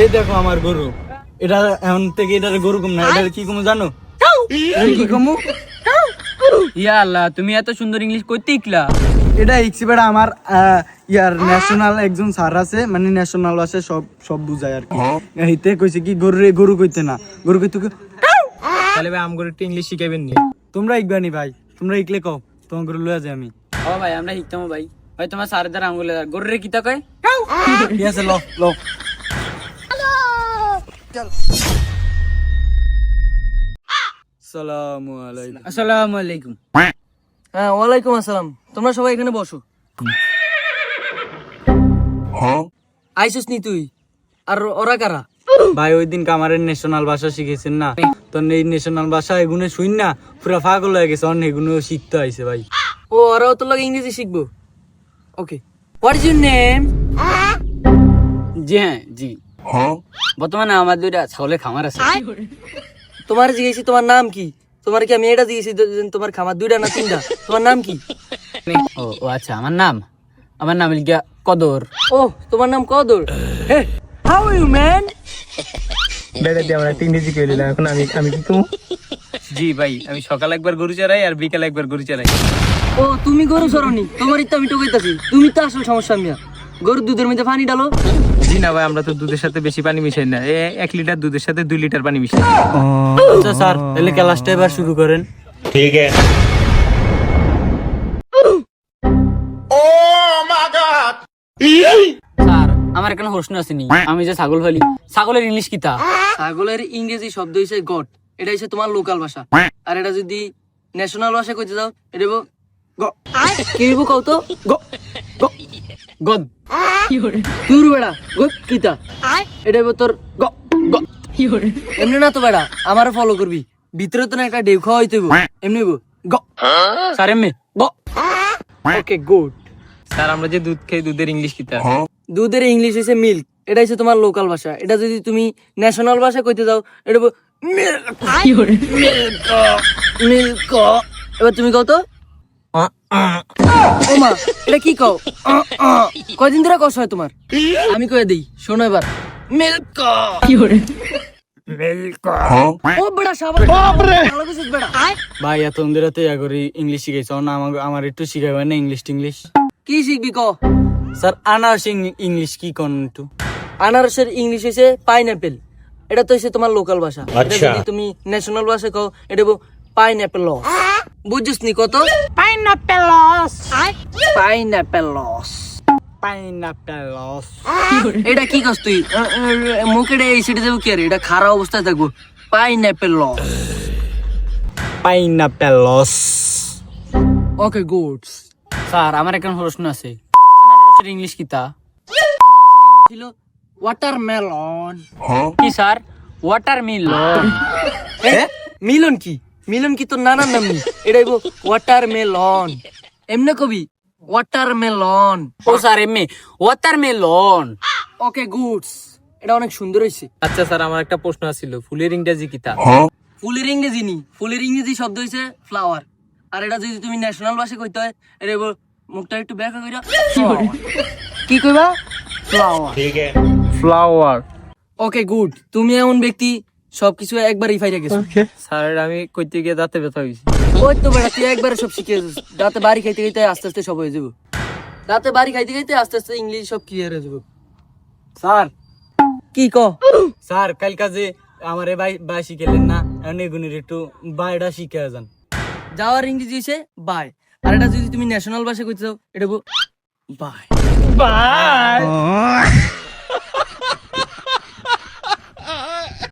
এই দেখো আমার গরু, এটা এখন থেকে এটার গরু কম না, এটা কি কম জানো? কি কমু? ইয়া আল্লাহ, তুমি এত সুন্দর ইংলিশ কইতে ইকলা? এটা ইকসি বেড়া আমার ইয়ার ন্যাশনাল একজন স্যার আছে, মানে ন্যাশনাল ভাষায় সব বুঝায় আর কি। এইতে কইছে কি গরু কইতে না, গরু কইতে তাহলে ভাই আমগরে একটু ইংলিশ শিখাইবেন নি? তোমরা ইকবানি ভাই, তোমরা ইকলে কও, তোমার গরু লয়ে যাই আমি। ও ভাই, আমরা শিখতাম ভাই। ভাই তোমার স্যারের দ্বারা আঙ্গুলে গরুরে কিতা কয়? ঠিক আছে, লো লো। আসসালামু আলাইকুম। আসসালামু আলাইকুম। হ্যাঁ, ওয়ালাইকুম আসসালাম। তোমরা সবাই এখানে বসো। আইসুস নি তুই? আর ওরা কারা? ভাই ওই দিন কামারের ন্যাশনাল ভাষা শিখেছেন না, তো এই ন্যাশনাল ভাষা এগুলো শুন না পুরা পাগল হয়ে গেছে, অন্য এগুলো শিখতে আইছে ভাই। ও, ওরাও তোর লাগে ইংরেজি শিখবো। ওকে, হোয়াট ইজ ইউর নেম? জি হ্যাঁ, জি। বর্তমানে আমার দুইটা ছাগলের খামার আছে। তোমার জিজ্ঞেসি তোমার নাম কি? তোমার কি আমি এটা জিজ্ঞেসি তোমার খামার দুইটা না তিনটা? তোমার নাম কি? ও ও আচ্ছা, আমার নাম লিখা কদর। ও, তোমার নাম কদর। হে, হাউ আর ইউ ম্যান? বেড়ে দিয়ে আমরা একটা ইংরেজি কইলে এখন আমি কি কমু? জি ভাই, আমি সকালে একবার গরু চড়াই আর বিকালে একবার গরু চড়াই। ও, তুমি গরু সরনি, তোমারই তো আমি টোকাইতাছি। তুমি তো আসল সমস্যা মিয়া। গরুর দুধের মধ্যে পানি ডালো। জি না ভাই, আমরা তো দুধের সাথে বেশি পানি মিশাই না। 1 লিটার দুধের সাথে 2 লিটার পানি মিশাই। আচ্ছা স্যার, তাহলে ক্লাসটা এবার শুরু করেন। স্যার, আমার এখানে প্রশ্ন আসেনি। আমি যে ছাগল ফালি, ছাগলের ইংলিশ কিতা? ছাগলের ইংরেজি শব্দ হইছে গট। এটা হইছে তোমার লোকাল ভাষা। আর এটা যদি ন্যাশনাল ভাষা কইতে যাও, এটা হইব গ। কি হইব কও তো? গ গ গদ। তুই বেড়া গ কিতা? এটা হইব তোর গ গ। এমনি না তো বেড়া, আমারে ফলো করবি। ভিতরে তো না একটা ঢেউ খাওয়া হইতে হইব। এমনি হইব গ। স্যার এমনি গ। ওকে, গুড। স্যার আমরা যে দুধ খাই, দুধের ইংলিশ কিতা? দুধের ইংলিশ হইছে মিল্ক। এটা হইছে তোমার লোকাল ভাষা। এটা যদি তুমি ন্যাশনাল ভাষা কইতে যাও, এটা হইব মিল্ক। মিল্ক। এবার তুমি কও তো? ওমা, এটা কি কও? কয়দিন ধরে কষ্ট হয় তোমার? আমি কয়ে দিই, শোনো এবার। মিল্ক। ও বেড়া, সাবাস। ভালো কইছিস বেড়া। ভাই এত ধরে তো ইংলিশ শিখাইছ না, আমার একটু শিখাইবেন না ইংলিশ টিংলিশ? কি শিখবি ক? স্যার আনারস ইংলিশ কি কোন একটু? আনারসের ইংলিশ হইছে পাইনাপেল। এটা তো হইছে তোমার লোকাল ভাষা। এটা যদি তুমি ন্যাশনাল ভাষা কও, এটা হইব পাইনাপেল লস। বুঝছিস নি কত? Pineapple loss. Pineapple loss. Pineapples. এটা কি কস তুই? মুখে এই সিটে দেবো কি? আর এটা খারাপ অবস্থায় থাকবো। Pineapple loss. Pineapples. Okay, good. Sir, আমার এখানে প্রশ্ন আছে। আনারসের ইংলিশ কিতা? ছিল ওয়াটারমেলন। কি স্যার? ওয়াটারমেলন। মিলন কি? মিলন কি তোর নানার নাম নি? এটা হইব ওয়াটারমেলন। এমনে কবি ওয়াটারমেলন। ও স্যার, এমনি ওয়াটারমেলন। ওকে, গুডস। এটা অনেক সুন্দর হয়েছে। আচ্ছা স্যার, আমার একটা প্রশ্ন আছিল, ফুলের ইংরেজি কিতা? ফুলের ইংরেজি নি, ফুলের ইংরেজি শব্দ হইছে ফ্লাওয়ার। আর এটা যদি তুমি ন্যাশনাল ভাষায় কইতে হয়, এটা হইব, মুখটা একটু ব্যাখ্যা কইরা, কি কইবা? ফ্লাওয়ার। ফ্লাওয়ার। ওকে, গুড। তুমি এমন ব্যক্তি সবকিছু একবারই ফাইরা গেছো। স্যার আমি কইতে গিয়ে দাঁতে ব্যথা হইছে। ওই তো বেটা, তুই একবারে সব শিখে গেছিস। দাঁতে বাড়ি খাইতে খাইতে আস্তে আস্তে সব হয়ে যাবো। দাঁতে বাড়ি খাইতে খাইতে আস্তে আস্তে ইংলিশ সব ক্লিয়ার হয়ে যাবো। স্যার, কি ক? স্যার কালকা যে আমারে বাই শিখাইলেন না, এখন এগুনের একটু বাইটা শিখে যান। যাওয়ার ইংরেজি হইছে বাই। আর এটা যদি তুমি ন্যাশনাল ভাষা কইতে চাও, এটা বাই। বাই।